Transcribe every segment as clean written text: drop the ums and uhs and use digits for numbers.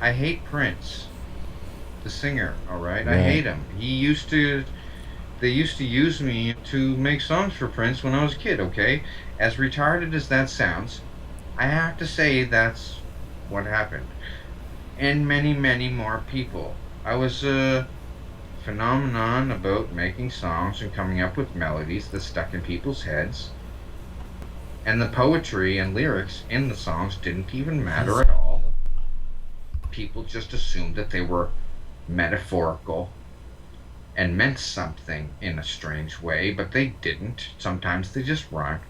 I hate Prince, the singer. All right, I Right. hate him. They used to use me to make songs for Prince when I was a kid. Okay, as retarded as that sounds, I have to say that's what happened. And many, many more people. I was a phenomenon about making songs and coming up with melodies that stuck in people's heads. And the poetry and lyrics in the songs didn't even matter at all. People just assumed that they were metaphorical and meant something in a strange way, but they didn't. Sometimes they just weren't.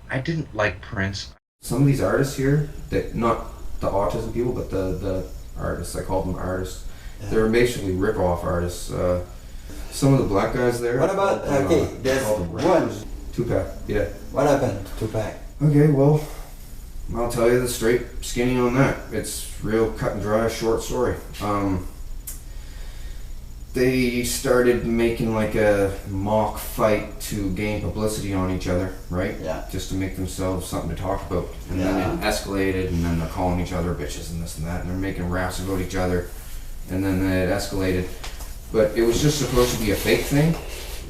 I didn't like Prince. Some of these artists here, that not the autism people, but the artists, I call them artists. Yeah. They're basically rip-off artists. Some of the black guys there. What about, okay, there's one. Tupac, yeah. What happened to Tupac? Okay, well, I'll tell you the straight skinny on that. It's real cut and dry, short story. They started making like a mock fight to gain publicity on each other, right? Yeah. Just to make themselves something to talk about. And Yeah. then it escalated, and then they're calling each other bitches and this and that, and they're making raps about each other. And then it escalated. But it was just supposed to be a fake thing.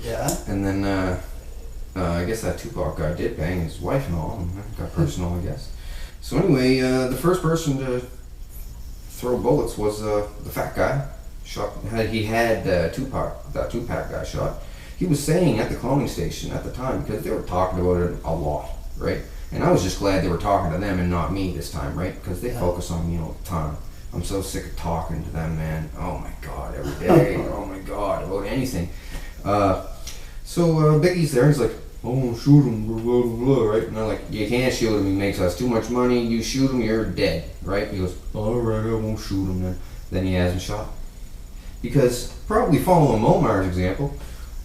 Yeah. And then I guess that Tupac guy did bang his wife and all, and that got personal, I guess. So anyway, the first person to throw bullets was the fat guy. He had that Tupac guy shot. He was saying at the cloning station at the time, because they were talking about it a lot, right? And I was just glad they were talking to them and not me this time, right? Because they focus on me all the time. I'm so sick of talking to them, man. Oh my God, every day. Oh my God, about anything. So Biggie's there. He's like, I won't shoot him, blah, blah, blah, right? And they're like, you can't shoot him. He makes us too much money. You shoot him, you're dead, right? He goes, all right, I won't shoot him then. Then he hasn't shot. Because probably following Momar's example,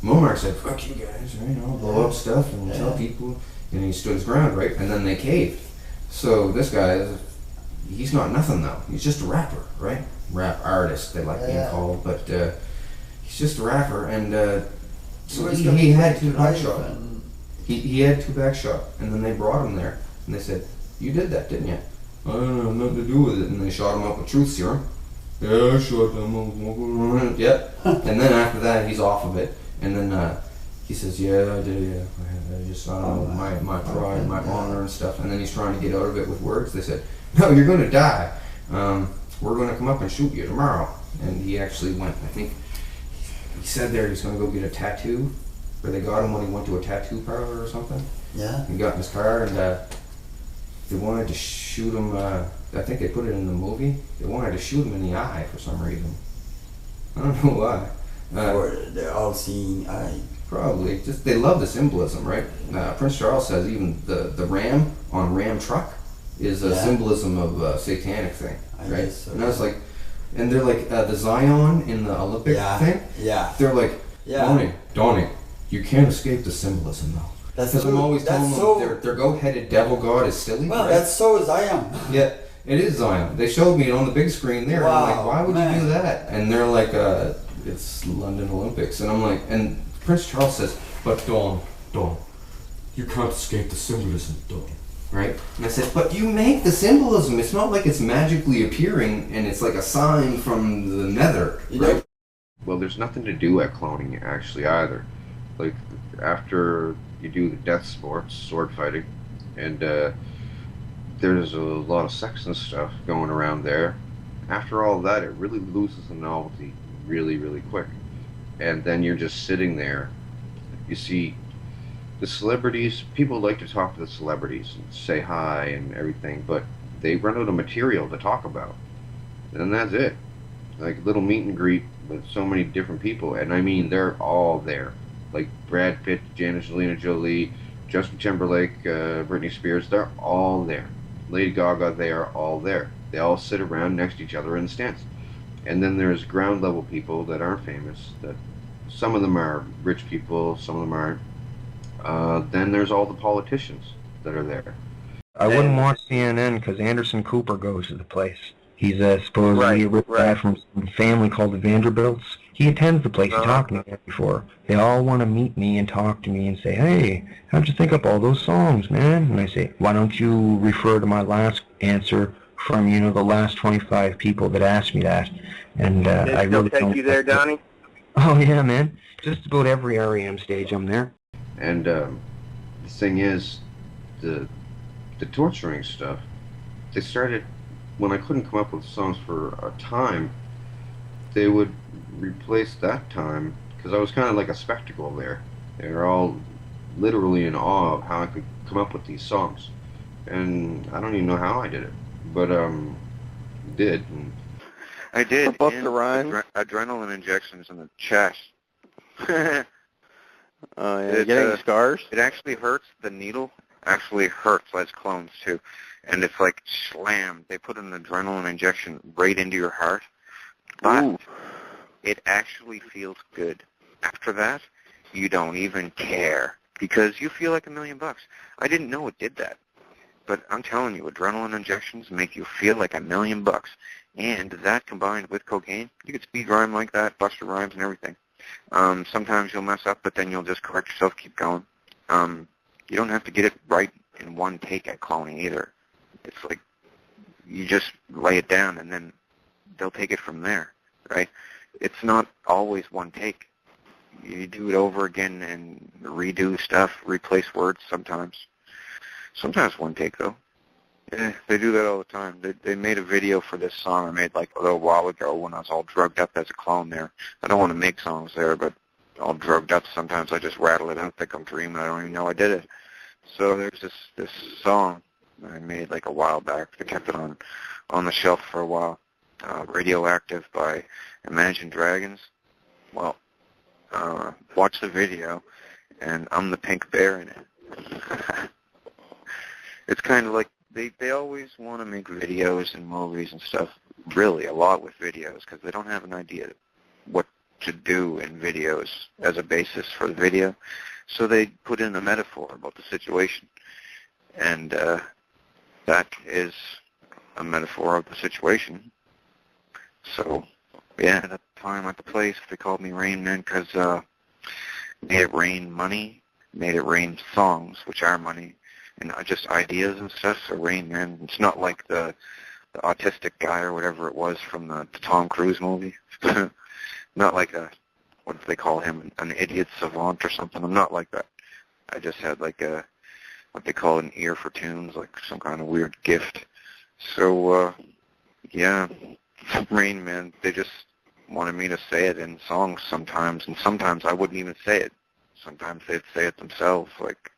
Momar said, fuck you guys, right? I'll blow up stuff and tell people. And he stood his ground, right? And then they caved. So this guy, he's not nothing though. He's just a rapper, right? Rap artist, they like being called. But he's just a rapper. And so he had Tupac shot. He had Tupac shot. And then they brought him there. And they said, you did that, didn't you? I don't have nothing to do with it. And they shot him up with truth serum. Yeah, I shot them. Yep. And then after that, he's off of it. And then he says, yeah, I did, yeah. I just, I don't know, my pride, my honor and stuff. And then he's trying to get out of it with words. They said, no, you're going to die. We're going to come up and shoot you tomorrow. And he actually went, I think, he said there he's going to go get a tattoo. Or they got him when he went to a tattoo parlor or something. Yeah. He got in his car and they wanted to shoot him. I think they put it in the movie. They wanted to shoot him in the eye for some reason. I don't know why. For the all-seeing eye. Probably. Just they love the symbolism, right? Prince Charles says even the ram on Ram truck is a symbolism of a satanic thing, I right? guess so. And I was like, and they're like the Zion in the Olympic thing. Yeah. They're like, Donnie, you can't escape the symbolism though. Because I'm always telling them their goat-headed devil god is silly. Well, right? that's so Zion. Yeah, it is Zion. They showed me it on the big screen there. Wow, I'm like, why would man. you do that? And they're like, it's London Olympics. And I'm like, and Prince Charles says, but Dawn, you can't escape the symbolism, Dawn. Right? And I said, but you make the symbolism. It's not like it's magically appearing and it's like a sign from the nether, right? Well, there's nothing to do at cloning actually either. Like after you do the death sports, sword fighting, and there's a lot of sex and stuff going around there. After all that, it really loses the novelty really, really quick. And then you're just sitting there. You see the celebrities, people like to talk to the celebrities and say hi and everything, but they run out of material to talk about. And that's it. Like little meet and greet with so many different people, and I mean they're all there. Like Brad Pitt, Angelina Jolie, Justin Timberlake, Britney Spears, they're all there. Lady Gaga, they are all there. They all sit around next to each other in the stands. And then there's ground level people that aren't famous, that some of them are rich people, some of them aren't. Then there's all the politicians that are there. I wouldn't watch CNN because Anderson Cooper goes to the place. He's supposedly a rich guy from some family called the Vanderbilts. He attends the place. He talked to me before. They all want to meet me and talk to me and say, hey, how'd you think up all those songs, man? And I say, why don't you refer to my last answer from, the last 25 people that asked me that. And They I still really take don't. you there, Donnie? Oh, yeah, man. Just about every REM stage I'm there. And the thing is, the torturing stuff, they started when I couldn't come up with songs for a time. They would replace that time because I was kind of like a spectacle there. They were all literally in awe of how I could come up with these songs, and I don't even know how I did it, but did. And I did. Busta Rhymes. Adrenaline injections in the chest. Oh, yeah. It, Getting scars? It actually hurts. The needle actually hurts as clones too, and it's like slammed. They put an adrenaline injection right into your heart, but Ooh. it actually feels good. After that, you don't even care because you feel like $1,000,000. I didn't know it did that, but I'm telling you, adrenaline injections make you feel like $1,000,000, and that combined with cocaine, you could speed rhyme like that, Busta Rhymes and everything. Sometimes you'll mess up, but then you'll just correct yourself, keep going. You don't have to get it right in one take at cloning either. It's like you just lay it down, and then they'll take it from there, right? It's not always one take. You do it over again and redo stuff, replace words sometimes. Sometimes one take, though. Yeah, they do that all the time. They made a video for this song I made like a little while ago when I was all drugged up as a clone there. I don't want to make songs there, but all drugged up, sometimes I just rattle it out like I'm dreaming. I don't even know I did it. So there's this song I made like a while back. I kept it on the shelf for a while. Radioactive by Imagine Dragons. Well, watch the video, and I'm the pink bear in it. It's kind of like they always want to make videos and movies and stuff, really a lot with videos, because they don't have an idea what to do in videos as a basis for the video. So they put in a metaphor about the situation, and that is a metaphor of the situation. So, yeah, at the time, at the place, they called me Rain Man because made it rain money, made it rain songs, which are money, and just ideas and stuff. So Rain Man, it's not like the autistic guy or whatever it was from the Tom Cruise movie. Not like what do they call him, an idiot savant or something. I'm not like that. I just had like what they call an ear for tunes, like some kind of weird gift. So, yeah, Rain Man, they just wanted me to say it in songs sometimes, and sometimes I wouldn't even say it. Sometimes they'd say it themselves. Like,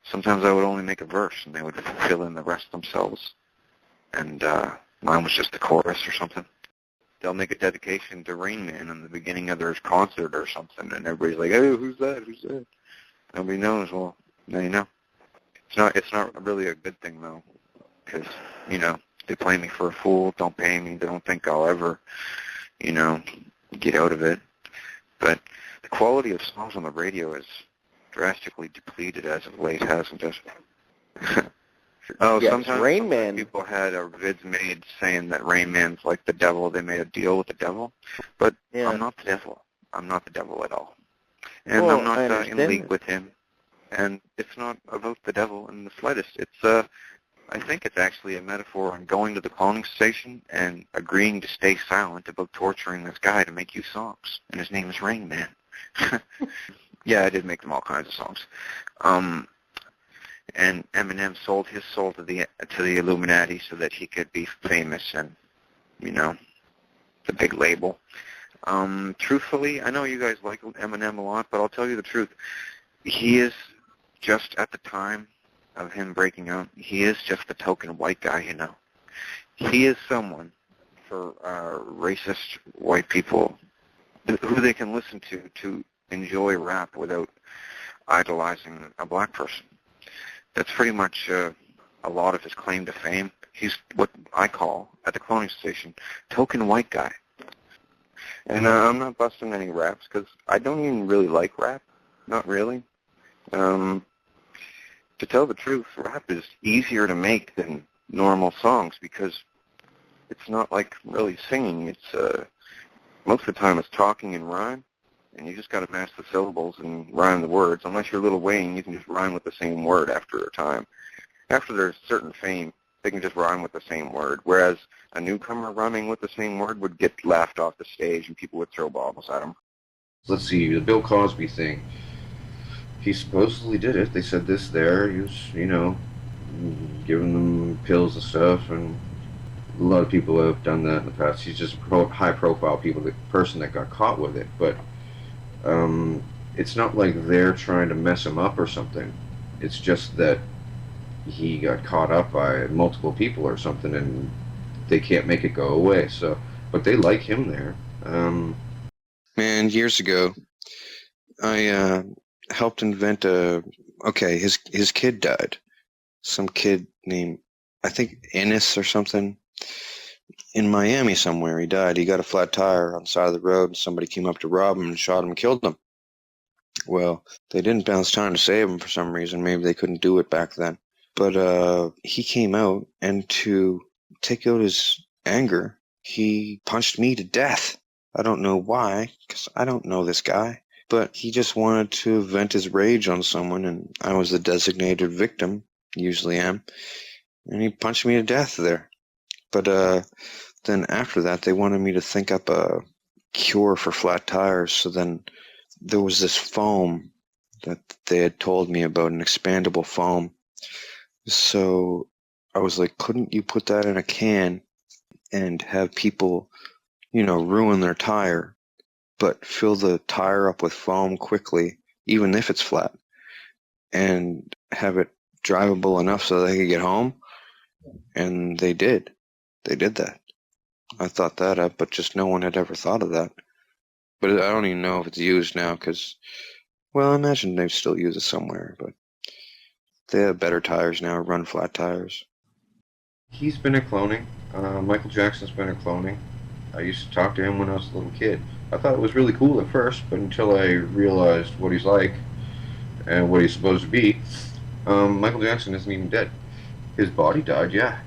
sometimes I would only make a verse, and they would fill in the rest themselves. And mine was just the chorus or something. They'll make a dedication to Rain Man in the beginning of their concert or something, and everybody's like, "Hey, who's that? Who's that?" Nobody knows. Well, now you know. It's not really a good thing though, because they play me for a fool. Don't pay me. They don't think I'll ever, get out of it. But the quality of songs on the radio is drastically depleted as of late, hasn't it? Oh, yes, sometimes Rain Man. People had vids made saying that Rain Man's like the devil. They made a deal with the devil, but Yeah. I'm not the devil. I'm not the devil at all, and Well, I'm not I in understand league that. with him. And it's not about the devil in the slightest. It's I think it's actually a metaphor on going to the cloning station and agreeing to stay silent about torturing this guy to make you songs, and his name is Rain Man. Yeah, I did make them all kinds of songs. And Eminem sold his soul to the Illuminati so that he could be famous and, the big label. Truthfully, I know you guys like Eminem a lot, but I'll tell you the truth. He is just at the time of him breaking out, he is just the token white guy, He is someone for racist white people who they can listen to enjoy rap without idolizing a black person. That's pretty much a lot of his claim to fame. He's what I call, at the cloning station, token white guy. And I'm not busting any raps because I don't even really like rap. Not really. To tell the truth, rap is easier to make than normal songs because it's not like really singing. It's most of the time it's talking and rhyme, and you just got to match the syllables and rhyme the words. Unless you're Lil Wayne, you can just rhyme with the same word after a time. After there's certain fame, They can just rhyme with the same word. Whereas a newcomer rhyming with the same word would get laughed off the stage and people would throw bottles at him. Let's see, the Bill Cosby thing. He supposedly did it. They said this there. He was, giving them pills and stuff, and a lot of people have done that in the past. He's just a high-profile person that got caught with it, but it's not like they're trying to mess him up or something. It's just that he got caught up by multiple people or something, and they can't make it go away. So, but they like him there. Man, years ago, I helped invent his kid died. Some kid named, I think, Ennis or something. In Miami somewhere, he died. He got a flat tire on the side of the road, and somebody came up to rob him and shot him and killed him. Well, they didn't bounce time to save him for some reason. Maybe they couldn't do it back then. But he came out, and to take out his anger, he punched me to death. I don't know why, because I don't know this guy. But he just wanted to vent his rage on someone, and I was the designated victim, usually am, and he punched me to death there. But then after that, they wanted me to think up a cure for flat tires, so then there was this foam that they had told me about, an expandable foam. So I was like, couldn't you put that in a can and have people, ruin their tire, but fill the tire up with foam quickly, even if it's flat, and have it drivable enough so they could get home? And they did. They did that. I thought that up, but just no one had ever thought of that. But I don't even know if it's used now, because, well, I imagine they still use it somewhere, but they have better tires now, run flat tires. He's been at cloning. Michael Jackson's been at cloning. I used to talk to him when I was a little kid. I thought it was really cool at first, but until I realized what he's like and what he's supposed to be, Michael Jackson isn't even dead. His body died, yeah.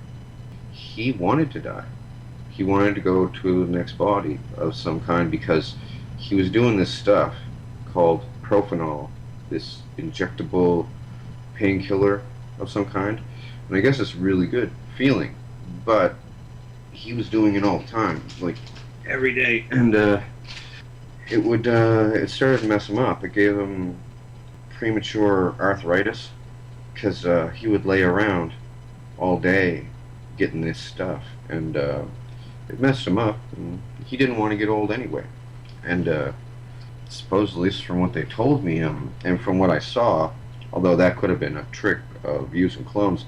He wanted to die. He wanted to go to the next body of some kind because he was doing this stuff called Propanol, this injectable painkiller of some kind. And I guess it's really good feeling, but he was doing it all the time, like every day, and it started to mess him up. It gave him premature arthritis because he would lay around all day getting this stuff, and it messed him up, and he didn't want to get old anyway. And supposedly, from what they told me, and from what I saw, although that could have been a trick of using clones,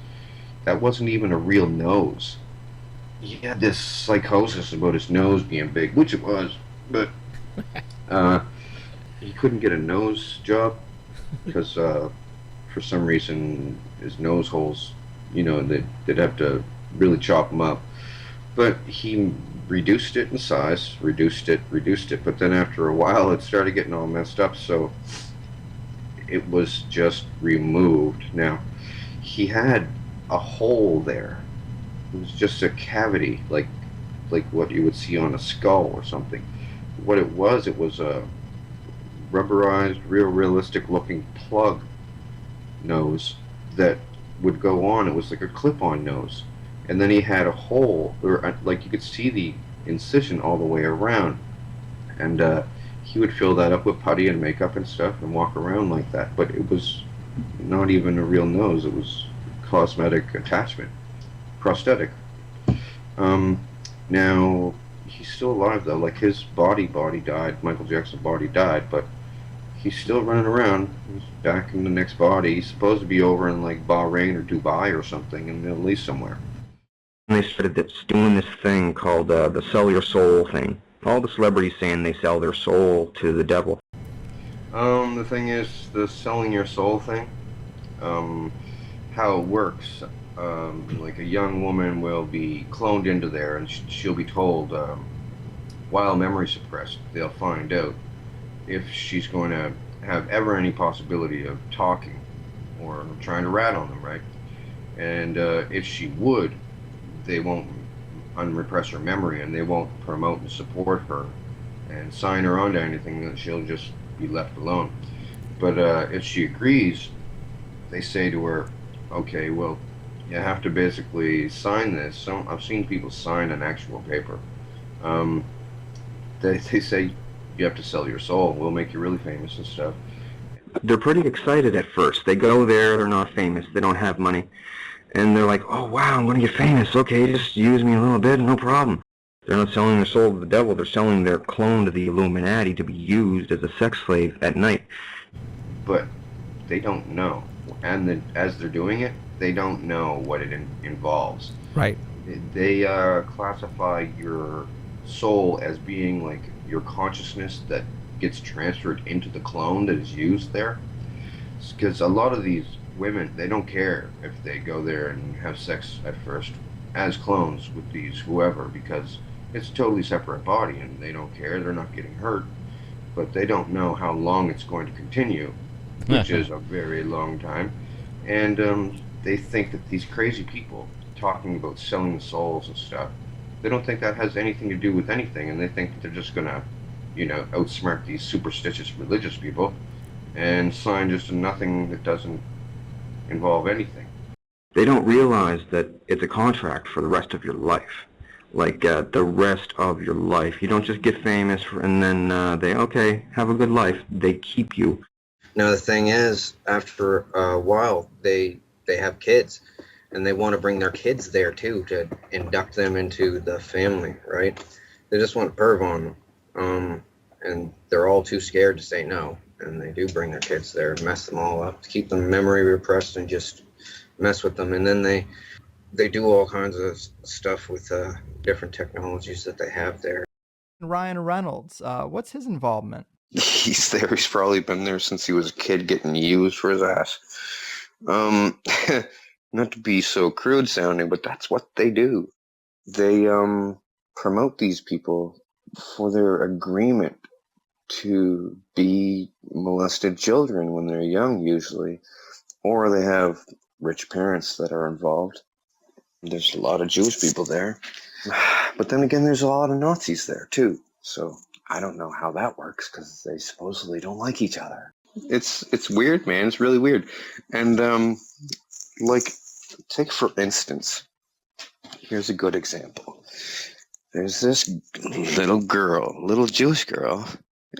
that wasn't even a real nose. He had this psychosis about his nose being big, which it was, but he couldn't get a nose job because for some reason his nose holes, they'd have to really chop them up. But he reduced it in size, reduced it, but then after a while it started getting all messed up, so it was just removed. Now, he had a hole there. It was just a cavity, like what you would see on a skull or something. What it was a rubberized, realistic looking plug nose that would go on. It was like a clip-on nose. And then he had a hole, or like you could see the incision all the way around. And he would fill that up with putty and makeup and stuff and walk around like that. But it was not even a real nose. It was cosmetic attachment, prosthetic. Now, he's still alive though. Like his body died, Michael Jackson's body died, but he's still running around. He's back in the next body. He's supposed to be over in like Bahrain or Dubai or something in the Middle East somewhere. And they started doing this thing called the sell your soul thing. All the celebrities saying they sell their soul to the devil. The thing is, the selling your soul thing, how it works, like a young woman will be cloned into there and she'll be told, while memory suppressed, they'll find out if she's going to have ever any possibility of talking or trying to rat on them, right? And if she would, they won't unrepress her memory and they won't promote and support her and sign her onto anything, that she'll just be left alone. But if she agrees, they say to her, okay, well, You have to basically sign this. So I've seen people sign an actual paper. Um, they say you have to sell your soul. We'll make you really famous and stuff. They're pretty excited at first. They go there, they're not famous, they don't have money. And they're like, oh wow, I'm going to get famous. Okay, just use me a little bit, no problem. They're not selling their soul to the devil, they're selling their clone to the Illuminati to be used as a sex slave at night. But they don't know. And as they're doing it, they don't know what it involves. Right. They classify your soul as being like your consciousness that gets transferred into the clone that is used there. Because a lot of these women, they don't care if they go there and have sex at first as clones with these whoever, because it's a totally separate body and they don't care. They're not getting hurt, but they don't know how long it's going to continue, which is a very long time. And they think that these crazy people talking about selling the souls and stuff, they don't think that has anything to do with anything, and they think that they're just gonna, outsmart these superstitious religious people and sign just nothing that doesn't involve anything. They don't realize that it's a contract for the rest of your life. Like, the rest of your life. You don't just get famous and then okay, have a good life. They keep you. Now the thing is, after a while, they have kids, and they want to bring their kids there too to induct them into the family, right? They just want to perv on them, and they're all too scared to say no, and they do bring their kids there, mess them all up, to keep them memory repressed, and just mess with them, and then they do all kinds of stuff with different technologies that they have there. Ryan Reynolds, what's his involvement? He's there. He's probably been there since he was a kid getting used for his ass. Not to be so crude sounding, but that's what they do. They promote these people for their agreement to be molested children when they're young, usually, or they have rich parents that are involved. There's a lot of Jewish people there, but then again, there's a lot of Nazis there too. So I don't know how that works, because they supposedly don't like each other. It's weird, man. It's really weird. And like, take for instance, here's a good example. There's this little girl, little Jewish girl,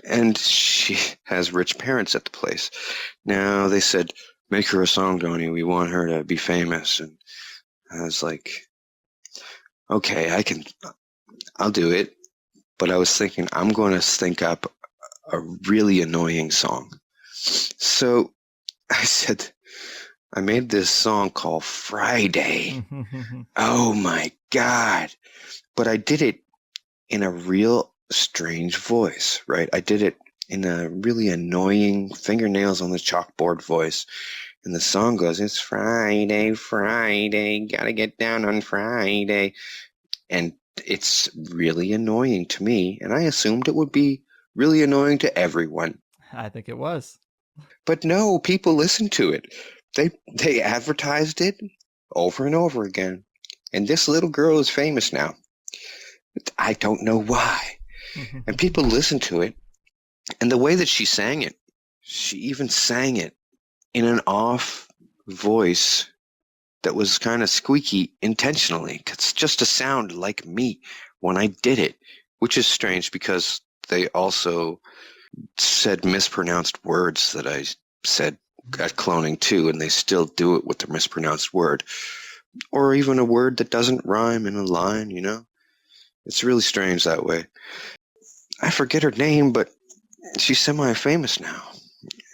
and she has rich parents at the place. Now they said, make her a song, Donnie. We want her to be famous. And I was like, okay, I'll do it. But I was thinking, I'm going to think up a really annoying song. So I said, I made this song called Friday. Oh my God. But I did it in a real strange voice, right? I did it in a really annoying fingernails on the chalkboard voice. And the song goes, it's Friday, Friday, gotta get down on Friday. And it's really annoying to me, and I assumed it would be really annoying to everyone. I think it was. But no, people listened to it. They advertised it over and over again. And this little girl is famous now. I don't know why. And people listened to it, and the way that she sang it, she even sang it in an off voice that was kind of squeaky intentionally. It's just to sound like me when I did it, which is strange because they also said mispronounced words that I said at cloning too, and they still do it with the mispronounced word. Or even a word that doesn't rhyme in a line, It's really strange that way. I forget her name, but she's semi-famous now.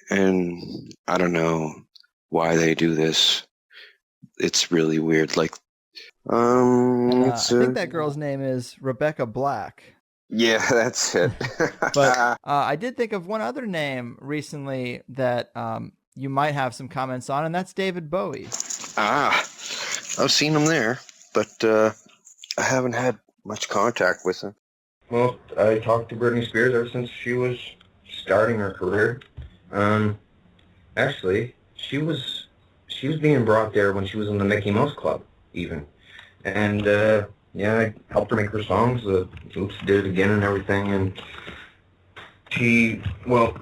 And I don't know why they do this. It's really weird. Like, I think that girl's name is Rebecca Black. Yeah, that's it. But I did think of one other name recently that you might have some comments on, and that's David Bowie. I've seen him there, but I haven't had much contact with him. Well, I talked to Britney Spears ever since she was starting her career. Actually, she was being brought there when she was in the Mickey Mouse Club, even. And, I helped her make her songs, Oops, Did It Again and everything, and she put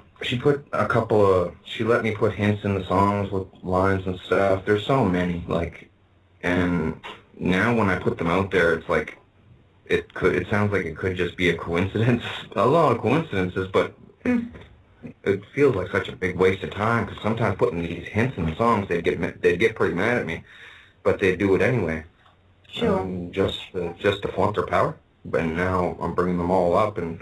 she let me put hints in the songs with lines and stuff. There's so many, And now when I put them out there, it's like it sounds like it could just be a coincidence, a lot of coincidences, but it feels like such a big waste of time because sometimes putting these hints in the songs, they'd get pretty mad at me, but they'd do it anyway. Sure. Just to flaunt their power. But now I'm bringing them all up, and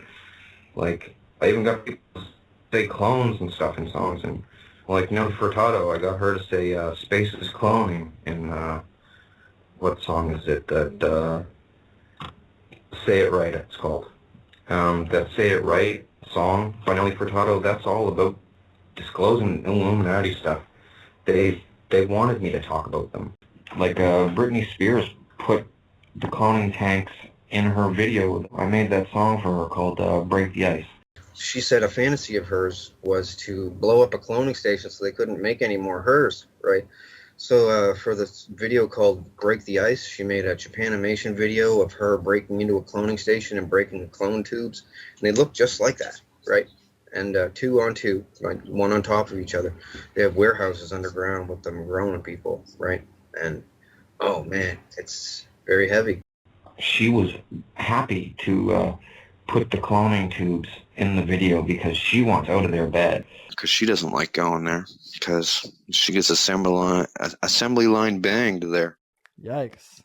like I even got people to say clones and stuff in songs, and like Nelly Furtado, I got her to say "Space is cloning" in what song is it that "Say It Right" it's called. That "Say It Right" song by Nelly Furtado, that's all about disclosing Illuminati stuff. They wanted me to talk about them. Like Britney Spears put the cloning tanks in her video. I made that song for her called "Break the Ice." She said a fantasy of hers was to blow up a cloning station so they couldn't make any more hers, right? So for this video called Break the Ice, she made a Japanimation video of her breaking into a cloning station and breaking the clone tubes. And they look just like that, right? And 2 on 2, like one on top of each other. They have warehouses underground with them growing people, right? And, oh man, it's very heavy. She was happy to put the cloning tubes in the video because she wants out of their bed. Because she doesn't like going there. Because she gets assembly line banged there. Yikes.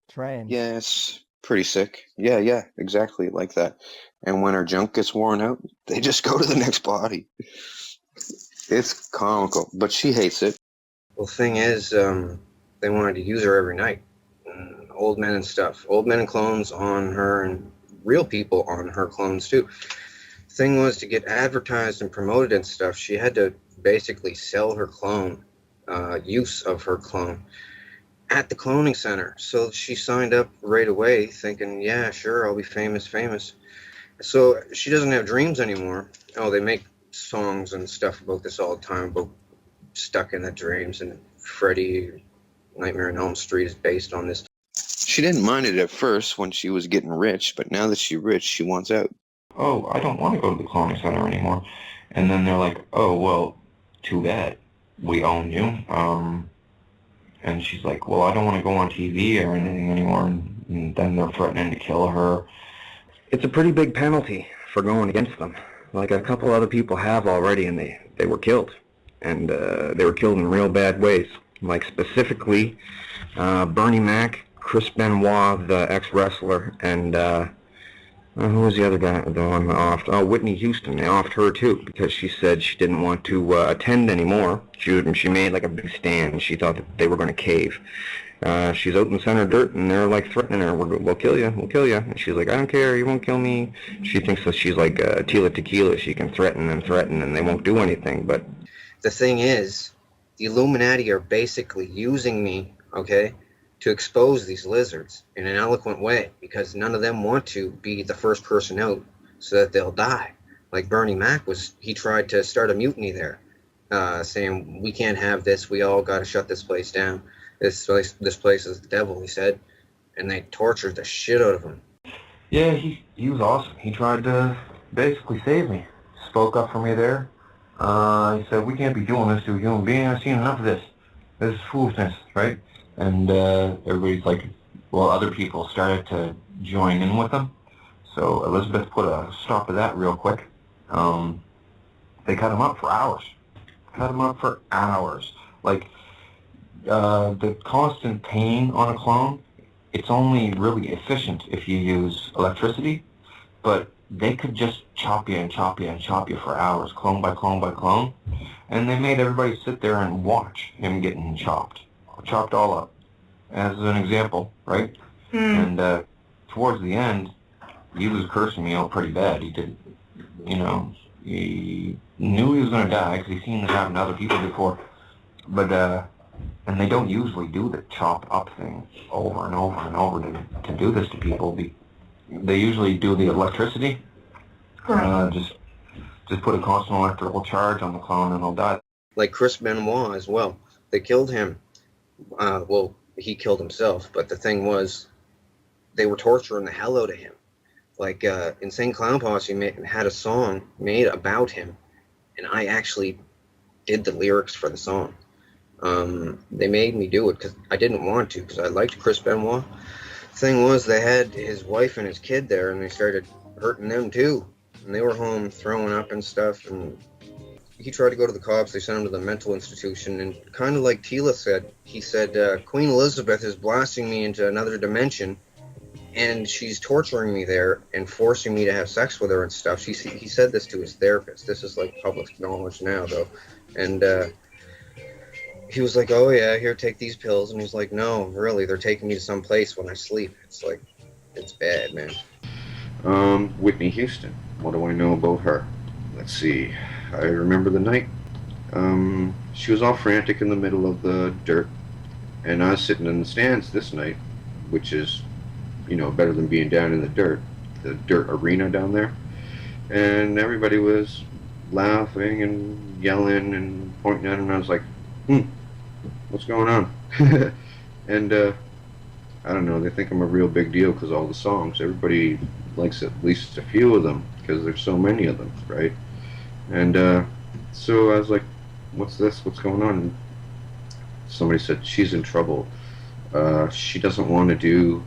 Train. Yeah, it's pretty sick. Yeah, exactly like that. And when her junk gets worn out, they just go to the next body. It's comical, but she hates it. Well, thing is, they wanted to use her every night. Old men and stuff. Old men and clones on her, and real people on her clones too. Thing was, to get advertised and promoted and stuff, she had to basically sell her clone, use of her clone, at the cloning center. So she signed up right away thinking, yeah, sure, I'll be famous. So she doesn't have dreams anymore. Oh, they make songs and stuff about this all the time, about stuck in the dreams, and Freddy, Nightmare on Elm Street is based on this. She didn't mind it at first when she was getting rich, but now that she's rich, she wants out. Oh, I don't want to go to the cloning center anymore. And then they're like, oh, well, too bad. We own you. And she's like, well, I don't want to go on TV or anything anymore. And then they're threatening to kill her. It's a pretty big penalty for going against them. Like a couple other people have already, and they were killed. And they were killed in real bad ways. Like specifically, Bernie Mac, Chris Benoit, the ex-wrestler, and who was the other guy? The one that offed? Oh, Whitney Houston. They offed her too because she said she didn't want to attend anymore. She made like a big stand. She thought that they were going to cave. She's out in the center dirt, and they're like threatening her. We'll kill you. We'll kill you. And she's like, I don't care. You won't kill me. She thinks that she's like Tila Tequila. She can threaten, and they won't do anything. But the thing is, the Illuminati are basically using me, okay, to expose these lizards in an eloquent way, because none of them want to be the first person out so that they'll die. Like Bernie Mac he tried to start a mutiny there, saying, we can't have this, we all got to shut this place down. This place is the devil, he said, and they tortured the shit out of him. yeah, he was awesome. He tried to basically save me. Spoke up for me there. He said, we can't be doing this to a human being. I've seen enough of this. This is foolishness, right? And everybody's like, well, other people started to join in with them. So Elizabeth put a stop to that real quick. They cut him up for hours. Like, the constant pain on a clone, it's only really efficient if you use electricity, but they could just chop you for hours, clone by clone, and they made everybody sit there and watch him getting chopped all up, as an example, right? And towards the end, he was cursing me out pretty bad. He did, he knew he was going to die because he's seen this happen to other people before, but and they don't usually do the chop up thing over and over to do this to people. They usually do the electricity. Just put a constant electrical charge on the clone and they'll die. Like Chris Benoit as well. They killed him. Well, he killed himself, but the thing was, they were torturing the hell out of him. Like, Insane Clown Posse had a song made about him, and I actually did the lyrics for the song. They made me do it because I didn't want to, because I liked Chris Benoit. Thing was, they had his wife and his kid there, and they started hurting them too. And they were home throwing up and stuff, and he tried to go to the cops. They sent him to the mental institution, and kind of like Tila said, he said, Queen Elizabeth is blasting me into another dimension, and she's torturing me there and forcing me to have sex with her and stuff. He said this to his therapist. This is like public knowledge now, though. And he was like, oh yeah, here, take these pills. And he's like, no, really, they're taking me to some place when I sleep. It's like, it's bad, man. Whitney Houston. What do I know about her? Let's see. I remember the night. She was all frantic in the middle of the dirt, and I was sitting in the stands this night, which is, you know, better than being down in the dirt arena down there. And everybody was laughing and yelling and pointing at her, and I was like, what's going on? And I don't know, they think I'm a real big deal because all the songs, everybody likes at least a few of them because there's so many of them, right? And so I was like, what's this? What's going on? And somebody said, she's in trouble. She doesn't want to do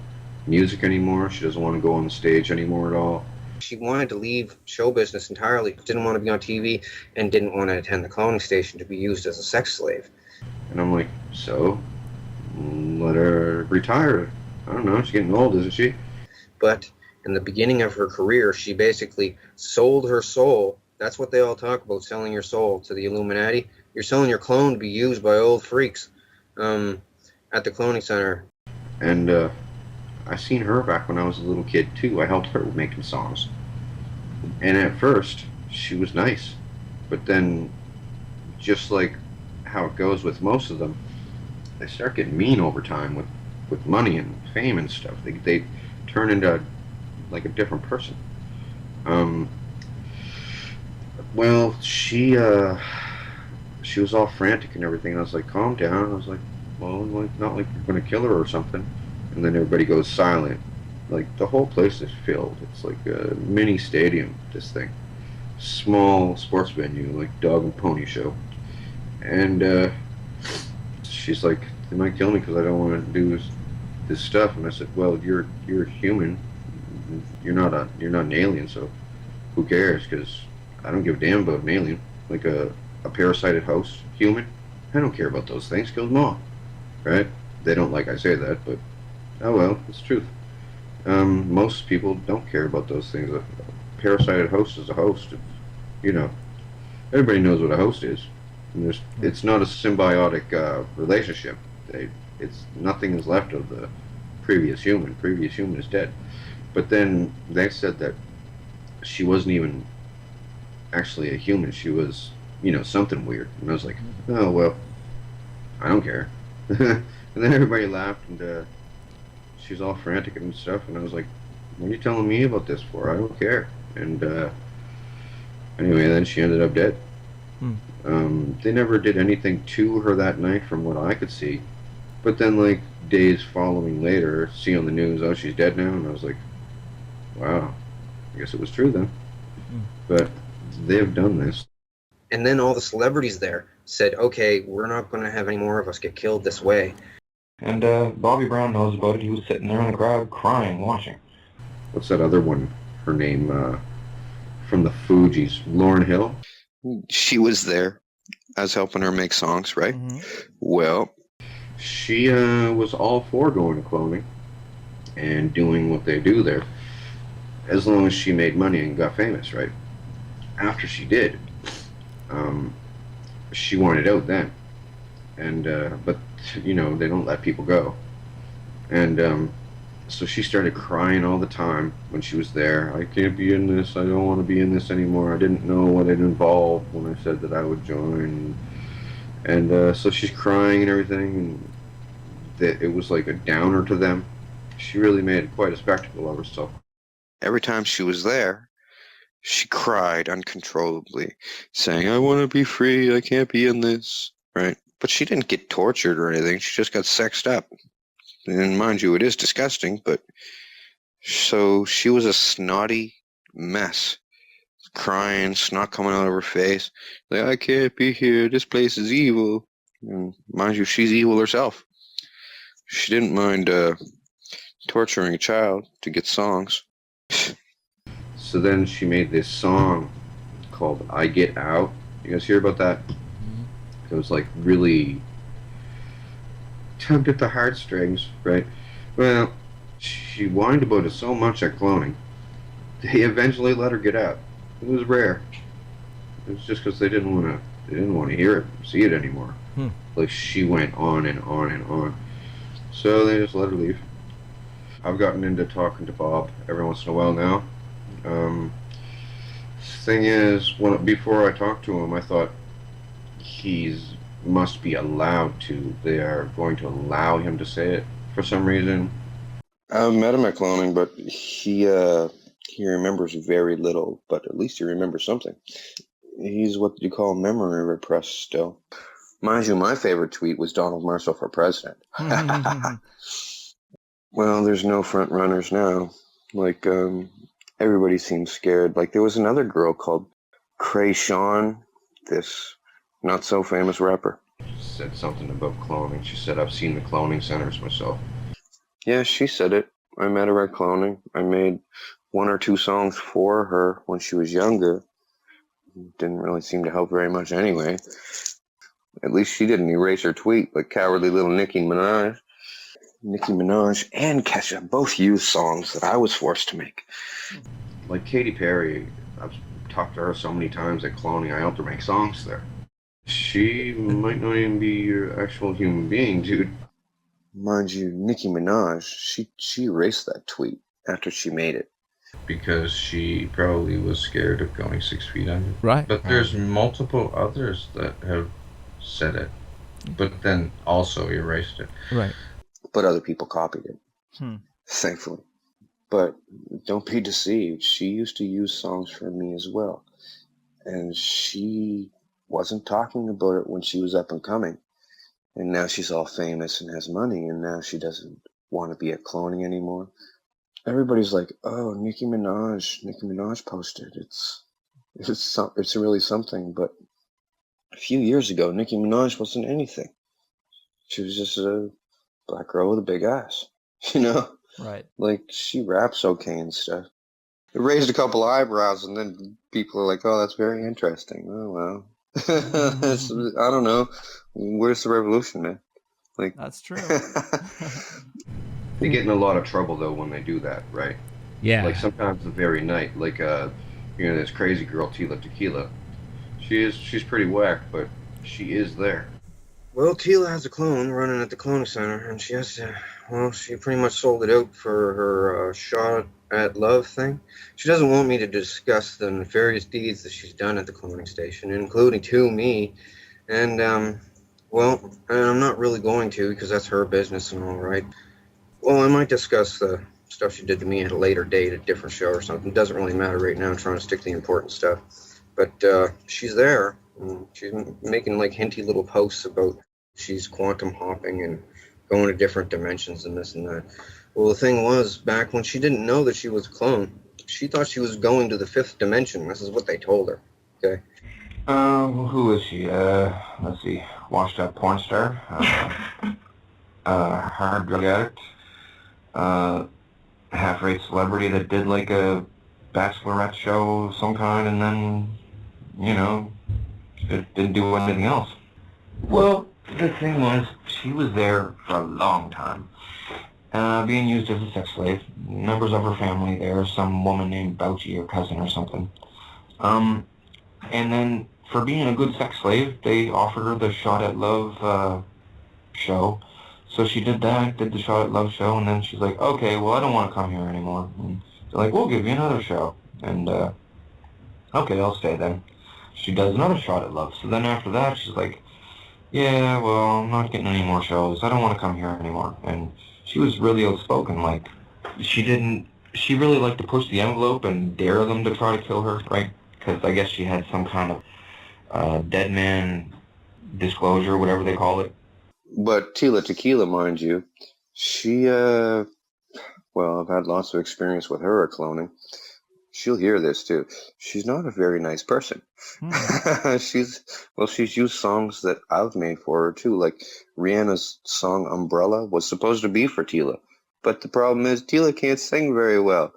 music anymore. She doesn't want to go on the stage anymore at all. She wanted to leave show business entirely, didn't want to be on TV, and didn't want to attend the cloning station to be used as a sex slave. And I'm like, so? Let her retire. I don't know, she's getting old, isn't she? But in the beginning of her career, she basically sold her soul. That's what they all talk about, selling your soul to the Illuminati. You're selling your clone to be used by old freaks at the cloning center. And I seen her back when I was a little kid too. I helped her with making songs. And at first, she was nice. But then, just like how it goes with most of them, they start getting mean over time with money and fame and stuff. They turn into like a different person. Well, she was all frantic and everything, and I was like, calm down. I was like, well, like, not like you're gonna kill her or something. And then everybody goes silent. Like, the whole place is filled. It's like a mini stadium, this thing. Small sports venue, like dog and pony show. And she's like, they might kill me because I don't want to do this stuff. And I said, well, you're human. You're not an alien, so who cares? Because I don't give a damn about an alien. Like a parasited host, human. I don't care about those things. Kill them all. Right? They don't like I say that, but oh well, it's the truth. Most people don't care about those things. A parasited host is a host. You know, everybody knows what a host is. And it's not a symbiotic relationship. It's nothing is left of the previous human. Previous human is dead. But then they said that she wasn't even actually a human. She was, you know, something weird. And I was like, oh well, I don't care. And then everybody laughed, and she was all frantic and stuff. And I was like, what are you telling me about this for? I don't care. And anyway, then she ended up dead. They never did anything to her that night from what I could see. But then, like, days following later, see on the news, oh, she's dead now. And I was like, wow, I guess it was true then. But they've done this. And then all the celebrities there said, okay, we're not going to have any more of us get killed this way. And Bobby Brown knows about it. He was sitting there in the crowd crying, watching. What's that other one? Her name, from the Fugees, Lauryn Hill? She was there. I was helping her make songs, right? Mm-hmm. Well, she was all for going to cloning and doing what they do there, as long as she made money and got famous, right? After she did, she wanted out then, and but you know, they don't let people go, and so she started crying all the time when she was there. I can't be in this. I don't want to be in this anymore. I didn't know what it involved when I said that I would join. And so she's crying and everything, and that it was like a downer to them. She really made quite a spectacle of herself. every time she was there, she cried uncontrollably, saying, I want to be free. I can't be in this. Right? But she didn't get tortured or anything. She just got sexed up. And mind you, it is disgusting, but so she was a snotty mess. Crying, snot coming out of her face. Like, I can't be here. This place is evil. And mind you, she's evil herself. She didn't mind torturing a child to get songs. So then she made this song called I Get Out. You guys hear about that? It was like really tugged at the heartstrings, right? Well, she whined about it so much at cloning, they eventually let her get out. It was rare. It was just because they didn't want to hear it, see it anymore. Like she went on and on and on. So they just let her leave. I've gotten into talking to Bob every once in a while now. Thing is, before I talked to him, I thought he's must be allowed to. They are going to allow him to say it for some reason. I've met him at cloning, but he remembers very little. But at least he remembers something. He's what you call memory repressed still. Mind you, my favorite tweet was Donald Marshall for president. Well, there's no front runners now. Like, everybody seems scared. Like, there was another girl called Krayshawn, this not so famous rapper. She said something about cloning. She said, I've seen the cloning centers myself. Yeah, she said it. I met her at cloning. I made 1 or 2 songs for her when she was younger. Didn't really seem to help very much anyway. At least she didn't erase her tweet like cowardly little Nicki Minaj. Nicki Minaj and Kesha both used songs that I was forced to make. Like Katy Perry, I've talked to her so many times at cloning, I helped her make songs there. She might not even be your actual human being, dude. Mind you, Nicki Minaj, she erased that tweet after she made it. Because she probably was scared of going 6 feet under. Right. But there's multiple others that have said it, but then also erased it. Right. But other people copied it, Hmm. thankfully. But don't be deceived. She used to use songs for me as well. And she wasn't talking about it when she was up and coming. And now she's all famous and has money, and now she doesn't want to be at cloning anymore. Everybody's like, oh, Nicki Minaj posted. It's really something. But a few years ago, Nicki Minaj wasn't anything. She was just a black girl with a big ass, you know? Right. Like, she raps okay and stuff. It raised a couple eyebrows, and then people are like, oh, that's very interesting. Oh, well. I don't know. Where's the revolution, man? Like, That's true. They get in a lot of trouble, though, when they do that, right? Yeah. Like, sometimes the very night. Like, this crazy girl, Tila Tequila. She's pretty whack, but she is there. Well, Tila has a clone running at the cloning center, and she has to, she pretty much sold it out for her shot at love thing. She doesn't want me to discuss the nefarious deeds that she's done at the cloning station, including to me. And, and I'm not really going to, because that's her business and all, right? Well, I might discuss the stuff she did to me at a later date, a different show or something. It doesn't really matter right now. I'm trying to stick to the important stuff. But she's there. And she's making like hinty little posts about she's quantum hopping and going to different dimensions and this and that. Well, the thing was, back when she didn't know that she was a clone, she thought she was going to the 5th dimension. This is what they told her. Okay. Who is she? Let's see. Washed up porn star. Hard drug addict. Half-rate celebrity that did like a bachelorette show of some kind and then, didn't do anything else. Well, the thing was, she was there for a long time, being used as a sex slave. Members of her family there, some woman named Bouchy, her cousin or something. And then, for being a good sex slave, they offered her the Shot at Love show. So she did that, did the Shot at Love show, and then she's like, okay, well, I don't want to come here anymore. And they're like, we'll give you another show. And, okay, I'll stay then. She does another Shot at Love. So then after that, she's like, yeah, well, I'm not getting any more shows. I don't want to come here anymore. And she was really outspoken. Like, she really liked to push the envelope and dare them to try to kill her, right? Because I guess she had some kind of dead man disclosure, whatever they call it. But Tila Tequila, mind you, she, I've had lots of experience with her at cloning. she'll hear this too. She's not a very nice person. she's used songs that I've made for her too. Like Rihanna's song Umbrella was supposed to be for Tila, but the problem is Tila can't sing very well,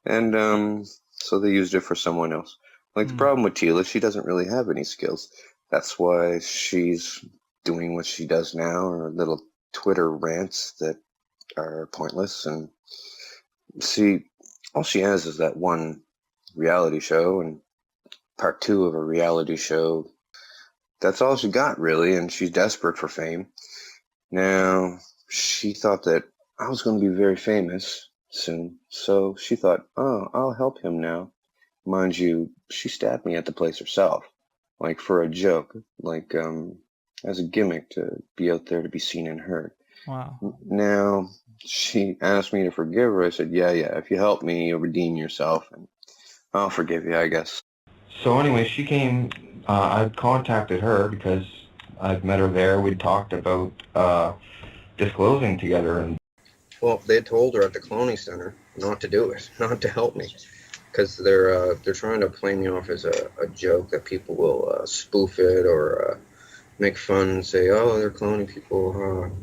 and so they used it for someone else. Like the problem with Tila, she doesn't really have any skills. That's why she's doing what she does now, or little Twitter rants that are pointless. And see, all she has is that one reality show and part 2 of a reality show. That's all she got, really, and she's desperate for fame. Now, she thought that I was going to be very famous soon, so she thought, oh, I'll help him now. Mind you, she stabbed me at the place herself, like for a joke, like as a gimmick to be out there to be seen and heard. Wow. Now, she asked me to forgive her. I said, yeah, if you help me, you'll redeem yourself, and I'll forgive you, I guess. So anyway, she came, I contacted her because I'd met her there. We'd talked about disclosing together. And Well, they told her at the cloning center not to do it, not to help me, because they're trying to play me off as a joke that people will spoof it or make fun and say, oh, they're cloning people.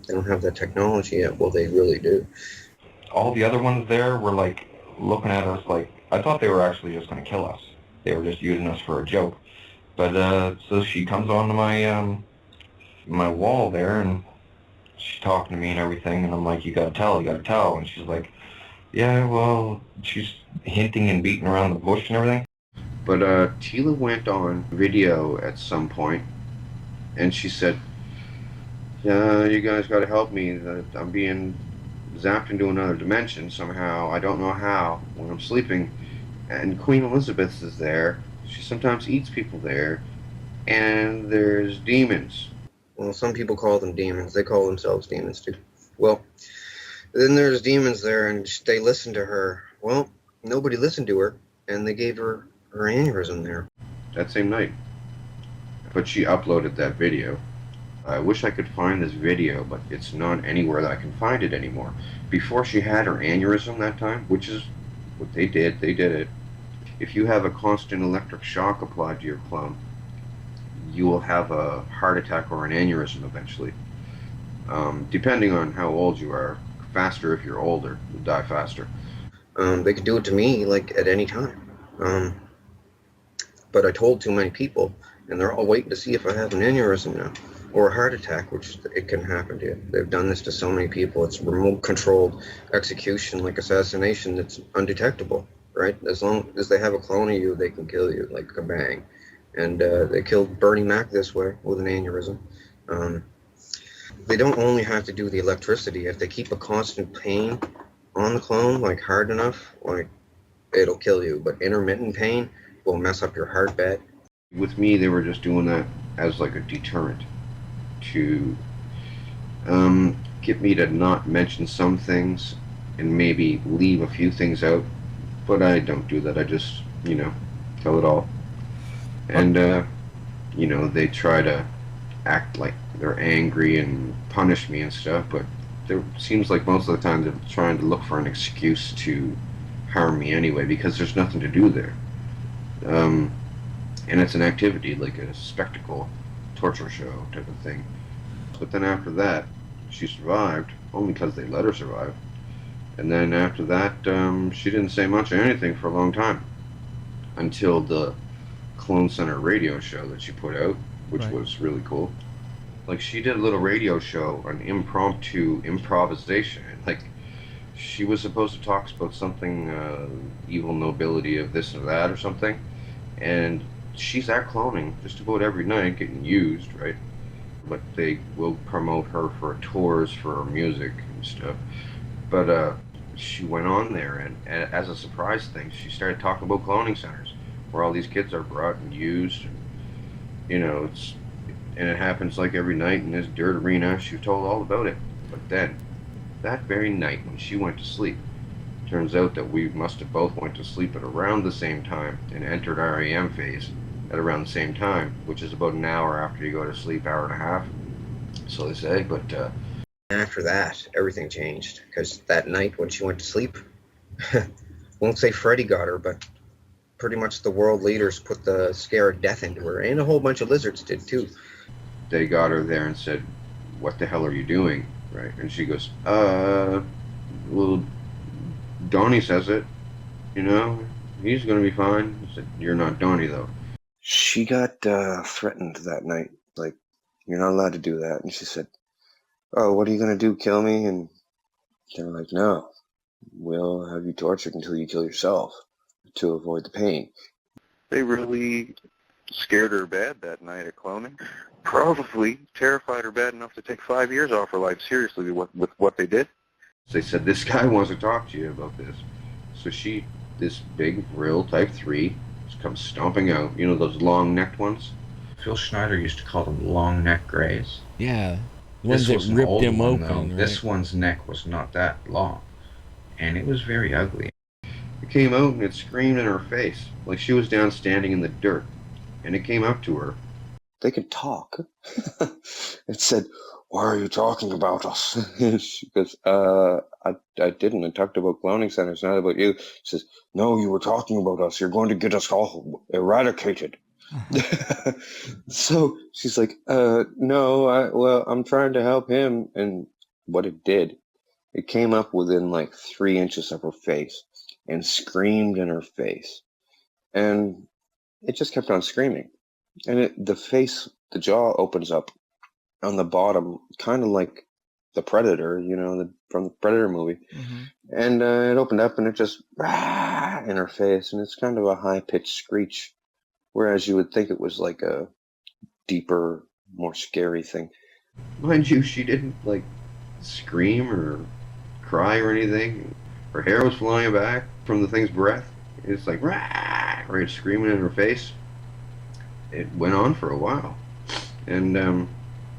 They don't have that technology yet. Well, they really do. all the other ones there were like looking at us like, I thought they were actually just going to kill us. They were just using us for a joke. But so she comes onto my my wall there, and she's talking to me and everything, and I'm like, you gotta tell. And she's like, yeah, well, she's hinting and beating around the bush and everything. But Tila went on video at some point, and she said, yeah, you guys got to help me. I'm being zapped into another dimension somehow. I don't know how, when I'm sleeping. And Queen Elizabeth is there. She sometimes eats people there. And there's demons. Well, some people call them demons. They call themselves demons, too. Well, then there's demons there, and they listen to her. Well, nobody listened to her, and they gave her aneurysm there. That same night. But she uploaded that video. I wish I could find this video, but it's not anywhere that I can find it anymore. Before she had her aneurysm that time, which is what they did it. If you have a constant electric shock applied to your clone, you will have a heart attack or an aneurysm eventually. Depending on how old you are, faster if you're older, you'll die faster. They could do it to me, like, at any time. But I told too many people, and they're all waiting to see if I have an aneurysm now, or a heart attack, which it can happen to you. They've done this to so many people. It's remote-controlled execution, like assassination, that's undetectable, right? As long as they have a clone of you, they can kill you, like kabang. And they killed Bernie Mac this way, with an aneurysm. They don't only have to do the electricity. If they keep a constant pain on the clone, like hard enough, like, it'll kill you. But intermittent pain will mess up your heart bed. With me, they were just doing that as like a deterrent to get me to not mention some things and maybe leave a few things out. But I don't do that. I just, tell it all. And, they try to act like they're angry and punish me and stuff, but it seems like most of the time they're trying to look for an excuse to harm me anyway, because there's nothing to do there. And it's an activity, like a spectacle, torture show type of thing. But then after that, she survived, only because they let her survive. And then after that, she didn't say much or anything for a long time, until the Clone Center radio show that she put out, which was really cool. Like, she did a little radio show, an impromptu improvisation. Like, she was supposed to talk about something, evil nobility of this or that or something. And she's at cloning just about every night, getting used, right? But they will promote her for tours for her music and stuff. But she went on there, and as a surprise thing, she started talking about cloning centers, where all these kids are brought and used. And, and it happens like every night in this dirt arena. She told all about it. But then, that very night when she went to sleep, turns out that we must have both went to sleep at around the same time and entered REM phase at around the same time, which is about an hour after you go to sleep, hour and a half, so they say. But After that, everything changed, because that night when she went to sleep, won't say Freddy got her, but pretty much the world leaders put the scare of death into her, and a whole bunch of lizards did too. They got her there and said, "What the hell are you doing?" Right? And she goes, well, Donnie says it. You know, he's gonna be fine." I said, "You're not Donnie, though." She got threatened that night. Like, "You're not allowed to do that." And she said, "Oh, what are you going to do, kill me?" And they're like, "No, we'll have you tortured until you kill yourself to avoid the pain." They really scared her bad that night at cloning. Probably terrified her bad enough to take 5 years off her life seriously with what they did. They said, "This guy wants to talk to you about this." So this big, real Type 3, comes stomping out. You know those long-necked ones? Phil Schneider used to call them long neck grays. Yeah. The ones This was that an ripped old him one, open, though. right? This one's neck was not that long, and it was very ugly. It came out and it screamed in her face, like she was down standing in the dirt. And it came up to her. They could talk. It said, "Why are you talking about us?" She goes, I didn't. I talked about cloning centers, not about you. She says, "No, you were talking about us. You're going to get us all eradicated." So she's like, no, I'm trying to help him." And what it did, it came up within like 3 inches of her face and screamed in her face. And it just kept on screaming. And the jaw opens up on the bottom, kind of like the Predator, from the Predator movie. Mm-hmm. And it opened up and it just rah in her face, and it's kind of a high-pitched screech, whereas you would think it was like a deeper, more scary thing. Mind you, she didn't, scream or cry or anything. Her hair was flying back from the thing's breath. It's like, rah, right, screaming in her face. It went on for a while. And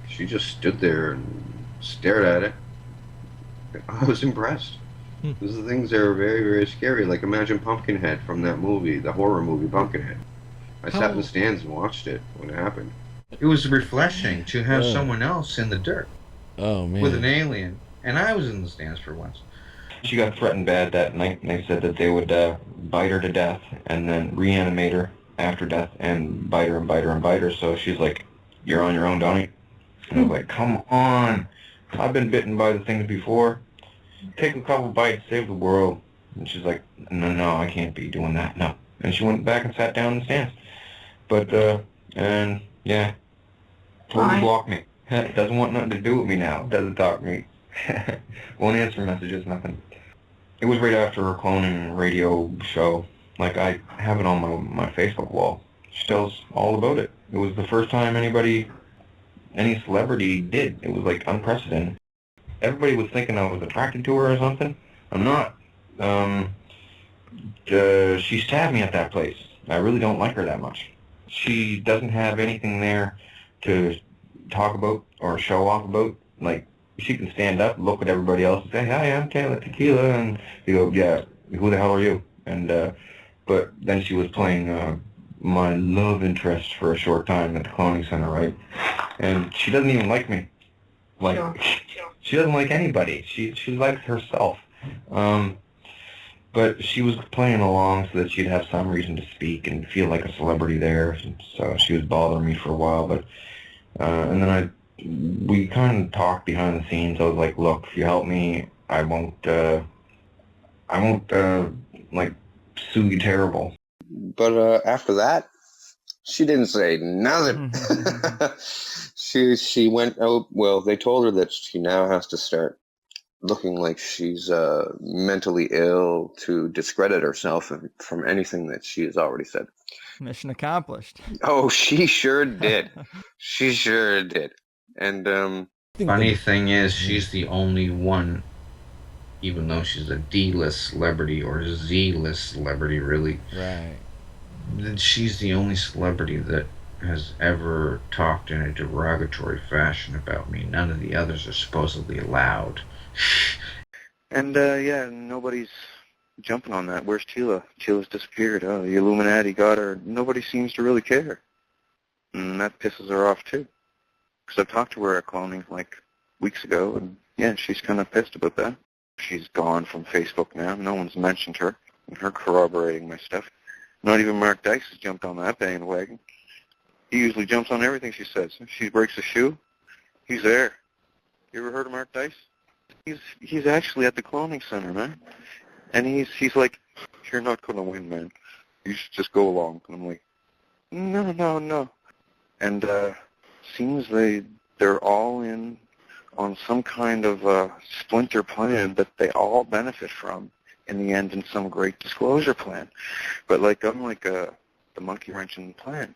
she just stood there and stared at it. I was impressed. Those are the things that are very, very scary. Like, imagine Pumpkinhead from that movie, the horror movie Pumpkinhead. I sat in the stands and watched it when it happened. It was refreshing to have someone else in the dirt. Oh, man. With an alien. And I was in the stands for once. She got threatened bad that night, and they said that they would bite her to death and then reanimate her after death and bite her and bite her and bite her. So she's like, "You're on your own, Donnie." And I was like, "Come on. I've been bitten by the things before. Take a couple bites, save the world." And she's like, No, I can't be doing that, no. And she went back and sat down in the stands. But, and, yeah, totally blocked me. Doesn't want nothing to do with me now. Doesn't talk to me. Won't answer messages, nothing. It was right after her cloning radio show. Like, I have it on my Facebook wall. She tells all about it. It was the first time any celebrity did. It was, like, unprecedented. Everybody was thinking I was attracted to her or something. I'm not. She stabbed me at that place. I really don't like her that much. She doesn't have anything there to talk about or show off about. Like, she can stand up, look at everybody else and say, "Hi, I'm Taylor Tequila," and you go, "Yeah, who the hell are you?" And, but then she was playing, my love interest for a short time at the cloning center, right? And she doesn't even like me. Like, she doesn't like anybody. She likes herself. But she was playing along so that she'd have some reason to speak and feel like a celebrity there. So she was bothering me for a while. But and then we kind of talked behind the scenes. I was like, "Look, if you help me, I won't sue you terrible." But after that, she didn't say nothing. She went out. Well, they told her that she now has to start looking like she's mentally ill to discredit herself from anything that she has already said. Mission accomplished. Oh, she sure did. She sure did. And funny thing is, she's the only one, even though she's a D-list celebrity or Z-list celebrity, really. Right. She's the only celebrity that has ever talked in a derogatory fashion about me. None of the others are supposedly allowed. And, nobody's jumping on that. Where's Tila? Tila's disappeared. Oh, the Illuminati got her. Nobody seems to really care. And that pisses her off, too. Because I've talked to her at cloning, weeks ago, and, yeah, she's kind of pissed about that. She's gone from Facebook now. No one's mentioned her, and her corroborating my stuff. Not even Mark Dice has jumped on that bandwagon. He usually jumps on everything she says. If she breaks a shoe, he's there. You ever heard of Mark Dice? He's actually at the cloning center, man. And he's like, you're not going to win, man. You should just go along. And I'm like, no. And seems they're all in on some kind of splinter plan that they all benefit from in the end in some great disclosure plan. But like, unlike the monkey wrench in the plan.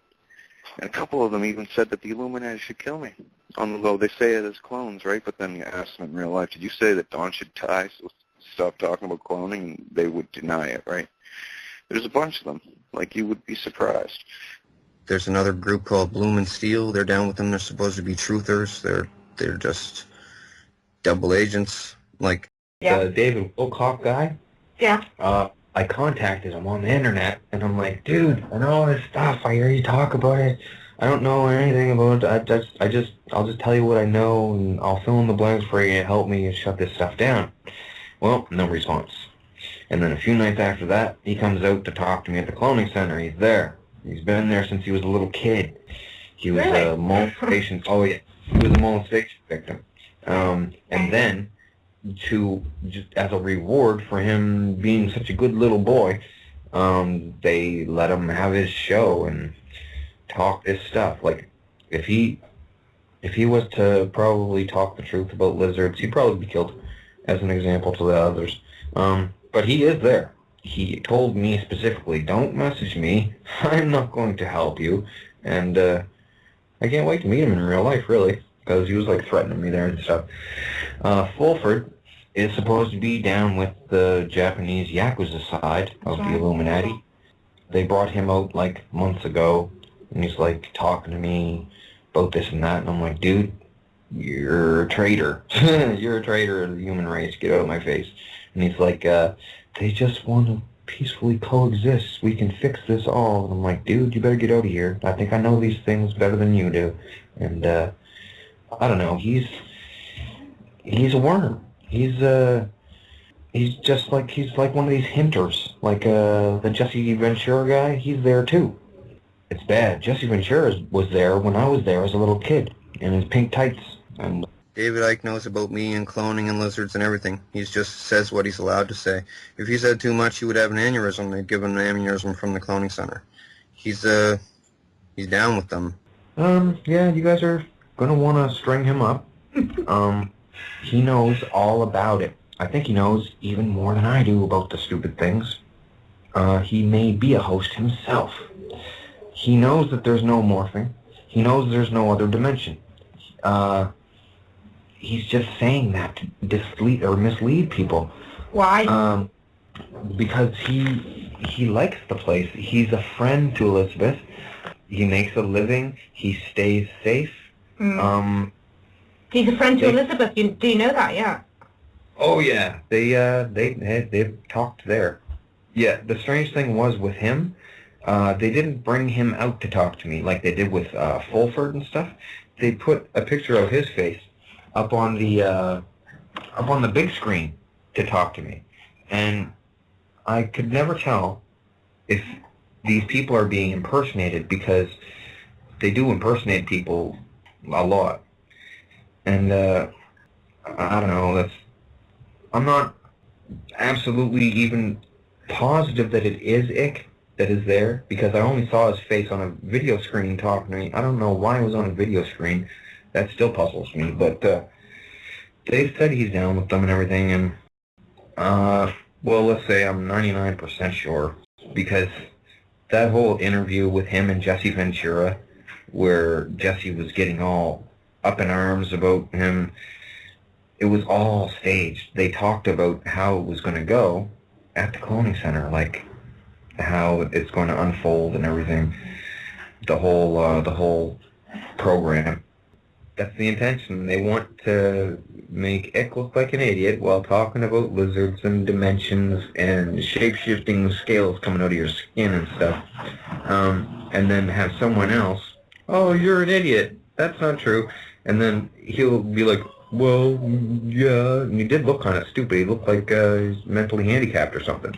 And a couple of them even said that the Illuminati should kill me. On the low, they say it as clones, right? But then you ask them in real life, did you say that Dawn should die, so stop talking about cloning? And they would deny it, right? There's a bunch of them. Like, you would be surprised. There's another group called Bloom and Steel. They're down with them. They're supposed to be truthers. They're just double agents. Like the David Wilcock guy. Yeah. I contacted him on the internet, and I'm like, dude, I know all this stuff. I hear you talk about it. I don't know anything about it. I'll just tell you what I know, and I'll fill in the blanks for you to help me shut this stuff down. Well, no response. And then a few nights after that, he comes out to talk to me at the cloning center. He's there. He's been there since he was a little kid. He was a molestation. Oh yeah, he was a molestation victim. And then, just as a reward for him being such a good little boy, they let him have his show and talk this stuff. Like, if he was to probably talk the truth about lizards, he'd probably be killed, as an example to the others. But he is there. He told me specifically, don't message me. I'm not going to help you. And I can't wait to meet him in real life, really, because he was like threatening me there and stuff. Fulford is supposed to be down with the Japanese Yakuza side of the Illuminati. They brought him out like months ago, and he's like talking to me about this and that, and I'm like, dude, you're a traitor. You're a traitor of the human race. Get out of my face. And he's like, they just want to peacefully coexist. We can fix this all. And I'm like, dude, you better get out of here. I think I know these things better than you do. And I don't know. He's a worm. He's like one of these hinters, like the Jesse Ventura guy. He's there too. It's bad. Jesse Ventura was there when I was there as a little kid in his pink tights. And David Icke knows about me and cloning and lizards and everything. He just says what he's allowed to say. If he said too much, he would have an aneurysm. They'd give him an aneurysm from the cloning center. He's down with them. Yeah, you guys are gonna want to string him up. He knows all about it. I think he knows even more than I do about the stupid things. He may be a host himself. He knows that there's no morphing. He knows there's no other dimension. He's just saying that to mislead people. Why? Because he likes the place. He's a friend to Elizabeth. He makes a living. He stays safe. He's a friend to Elizabeth. Do you know that? Yeah. Oh yeah, they've talked there. Yeah, the strange thing was with him, they didn't bring him out to talk to me like they did with Fulford and stuff. They put a picture of his face up on the big screen to talk to me, and I could never tell if these people are being impersonated, because they do impersonate people a lot. And I don't know, I'm not absolutely even positive that it is Ick that is there, because I only saw his face on a video screen talking to me. I don't know why it was on a video screen. That still puzzles me, but they said he's down with them and everything, and well, let's say I'm 99% sure, because that whole interview with him and Jesse Ventura, where Jesse was getting all up in arms about him, it was all staged. They talked about how it was going to go at the cloning center, like how it's going to unfold and everything, the whole program. That's the intention. They want to make Ick look like an idiot while talking about lizards and dimensions and shape-shifting scales coming out of your skin and stuff, and then have someone else, oh, you're an idiot, that's not true, and then he'll be like, well, yeah, and he did look kind of stupid. He looked like he's mentally handicapped or something.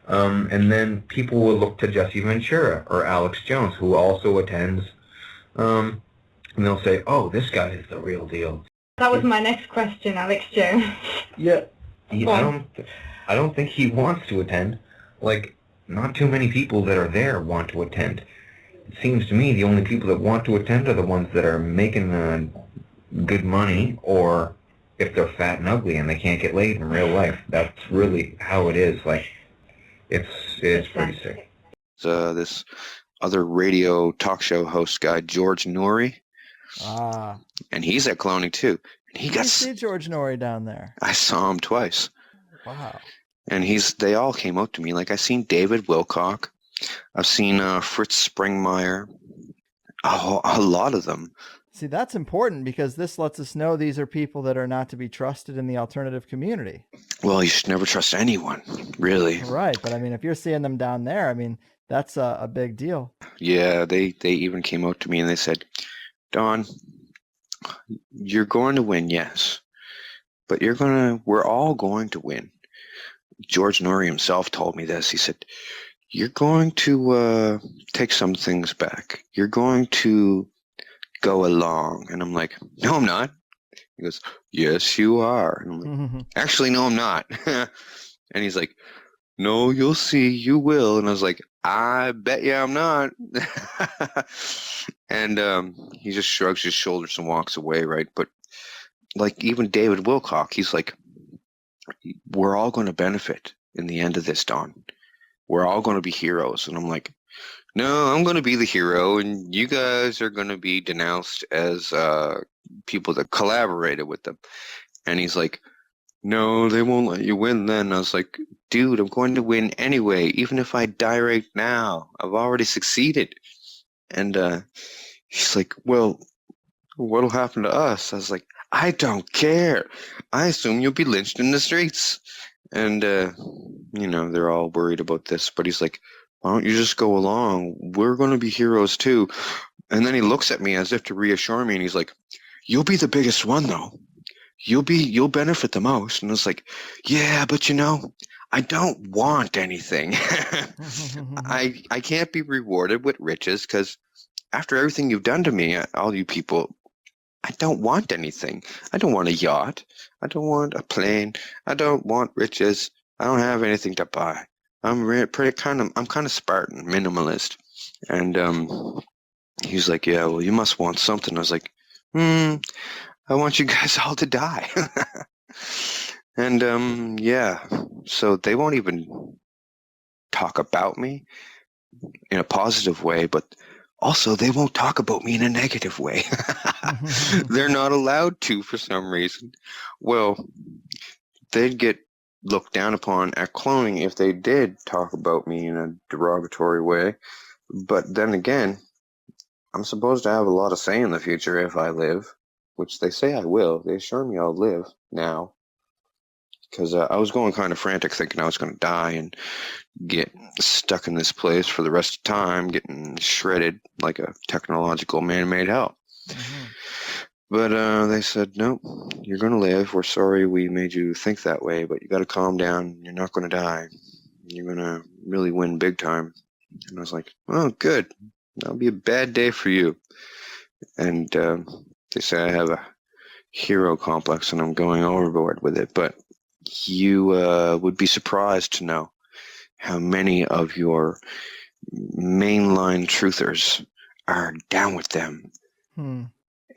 And then people will look to Jesse Ventura or Alex Jones, who also attends, and they'll say, "Oh, this guy is the real deal." That was my next question, Alex Jones. Yeah. I don't think he wants to attend. Like, not too many people that are there want to attend. It seems to me the only people that want to attend are the ones that are making good money, or if they're fat and ugly and they can't get laid in real life. That's really how it is. Like, it's pretty sick. This other radio talk show host guy, George Norrie, and he's at cloning too. And he got. See George Norrie down there. I saw him twice. Wow. And they all came up to me. Like, I've seen David Wilcock, I've seen Fritz Springmeier, a lot of them. See, that's important because this lets us know these are people that are not to be trusted in the alternative community. Well, you should never trust anyone, really. Right, but I mean, if you're seeing them down there, I mean, that's a big deal. Yeah, they even came out to me and they said, "Don, you're going to win, yes, but we're all going to win." George Norrie himself told me this. He said, "You're going to take some things back. You're going to go along." And I'm like, "No, I'm not." He goes, "Yes, you are." And I'm like, "Actually, no, I'm not." And he's like, "No, you'll see, you will." And I was like, "I bet you I'm not." And he just shrugs his shoulders and walks away, right? But like even David Wilcock, he's like, "We're all going to benefit in the end of this, Don. We're all going to be heroes." And I'm like, "No, I'm going to be the hero, and you guys are going to be denounced as people that collaborated with them." And he's like, "No, they won't let you win then." I was like, "Dude, I'm going to win anyway, even if I die right now. I've already succeeded." And he's like, "Well, what'll happen to us?" I was like, "I don't care. I assume you'll be lynched in the streets." And, they're all worried about this. But he's like, "Why don't you just go along? We're going to be heroes too." And then he looks at me as if to reassure me, and he's like, "You'll be the biggest one, though. You'll benefit the most." And I was like, "Yeah, but I don't want anything." I can't be rewarded with riches because after everything you've done to me, all you people, I don't want anything. I don't want a yacht. I don't want a plane. I don't want riches. I don't have anything to buy. I'm kind of Spartan, minimalist. And he's like, "Yeah, well, you must want something." I was like, I want you guys all to die." And yeah, so they won't even talk about me in a positive way, but also they won't talk about me in a negative way. They're not allowed to for some reason. Well, they'd get looked down upon at cloning if they did talk about me in a derogatory way. But then again, I'm supposed to have a lot of say in the future if I live, which they say I will. They assure me I'll live now. Because I was going kind of frantic thinking I was going to die and get stuck in this place for the rest of the time, getting shredded like a technological man-made hell. But they said, "Nope, you're going to live. We're sorry we made you think that way, but you got to calm down. You're not going to die. You're going to really win big time." And I was like, "Oh, good. That'll be a bad day for you." And they say I have a hero complex and I'm going overboard with it, but you would be surprised to know how many of your mainline truthers are down with them.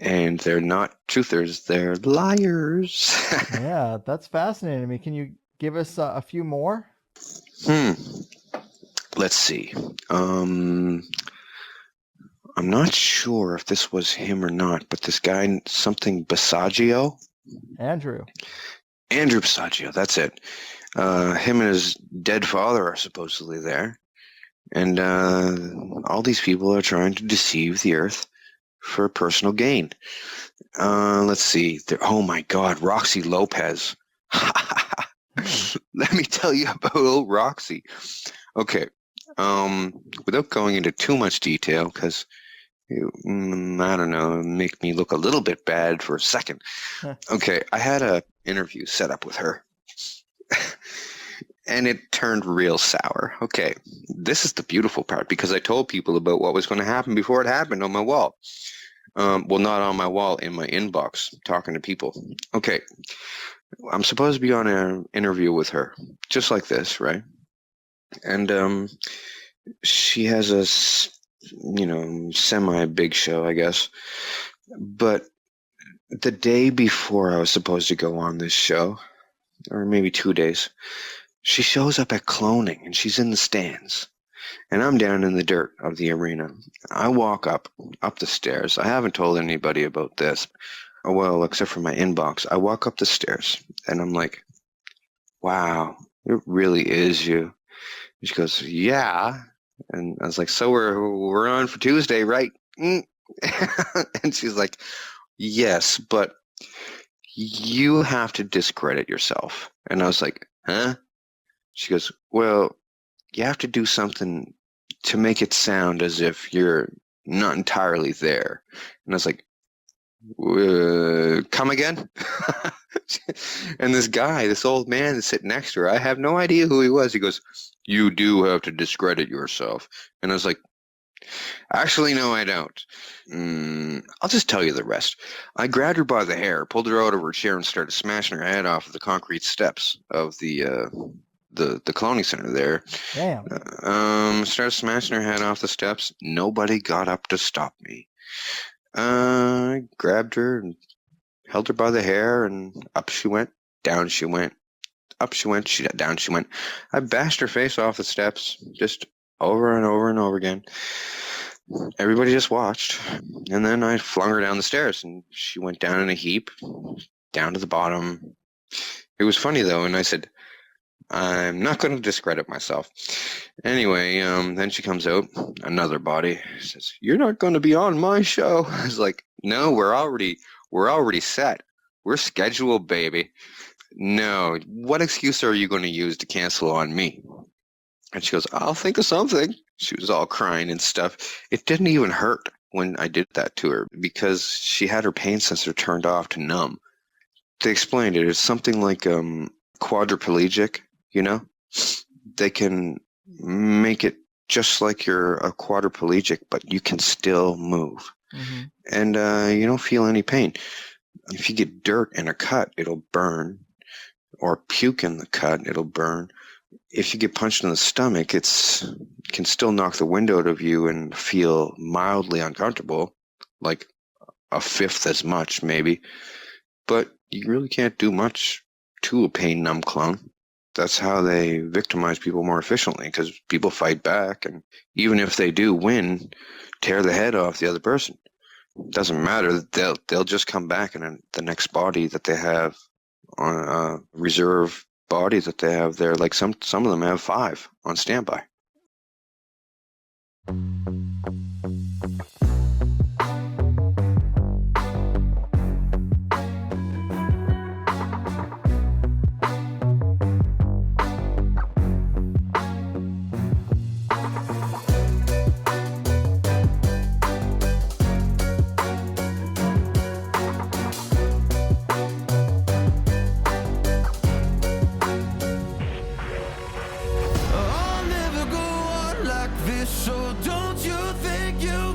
And they're not truthers, they're liars. Yeah, that's fascinating to me. Can you give us a few more? Let's see. I'm not sure if this was him or not, but this guy, something Basaggio? Andrew Basaggio, that's it. Him and his dead father are supposedly there. And all these people are trying to deceive the earth for personal gain. Let's see. Oh my God, Roxy Lopez. Let me tell you about old Roxy. Okay. Without going into too much detail, because I don't know, make me look a little bit bad for a second. Okay, I had a interview set up with her. and it turned real sour. Okay, this is the beautiful part, because I told people about what was going to happen before it happened on my wall. Well, not on my wall, in my inbox, talking to people. Okay, I'm supposed to be on an interview with her, just like this, right? And she has a, semi-big show, I guess. But the day before I was supposed to go on this show, or maybe 2 days, she shows up at Cloning, and she's in the stands. And I'm down in the dirt of the arena. I walk up the stairs. I haven't told anybody about this. Well, except for my inbox. I walk up the stairs, and I'm like, wow, it really is you. And she goes, yeah. And I was like, so we're on for Tuesday, right? And she's like, yes, but you have to discredit yourself. And I was like, huh? She goes, well, you have to do something to make it sound as if you're not entirely there. And I was like, come again? And this old man is sitting next to her. I have no idea who he was. He goes, you do have to discredit yourself. And I was like, actually, no, I don't. I'll just tell you the rest. I grabbed her by the hair, pulled her out of her chair, and started smashing her head off of the concrete steps of the cloning center there. Damn. Started smashing her head off the steps. Nobody got up to stop me. I grabbed her and held her by the hair, and up she went, down she went, up she went, down she went. I bashed her face off the steps, just over and over and over again. Everybody just watched, and then I flung her down the stairs, and she went down in a heap, down to the bottom. It was funny, though, and I said, I'm not going to discredit myself. Anyway, then she comes out, another body, says, you're not going to be on my show. I was like, no, we're already set. We're scheduled, baby. No, what excuse are you going to use to cancel on me? And she goes, I'll think of something. She was all crying and stuff. It didn't even hurt when I did that to her, because she had her pain sensor turned off to numb. They explained it. It's something like quadriplegic, They can make it just like you're a quadriplegic, but you can still move. Mm-hmm. And you don't feel any pain. If you get dirt in a cut, it'll burn. Or puke in the cut, it'll burn. If you get punched in the stomach, it can still knock the wind out of you and feel mildly uncomfortable, like a fifth as much maybe. But you really can't do much to a pain numb clone. That's how they victimize people more efficiently, because people fight back, and even if they do win, tear the head off the other person. It doesn't matter. They'll just come back in the next body that they have, on a reserve body that they have there. Like some of them have 5 on standby. I'll never go on like this, so don't you think you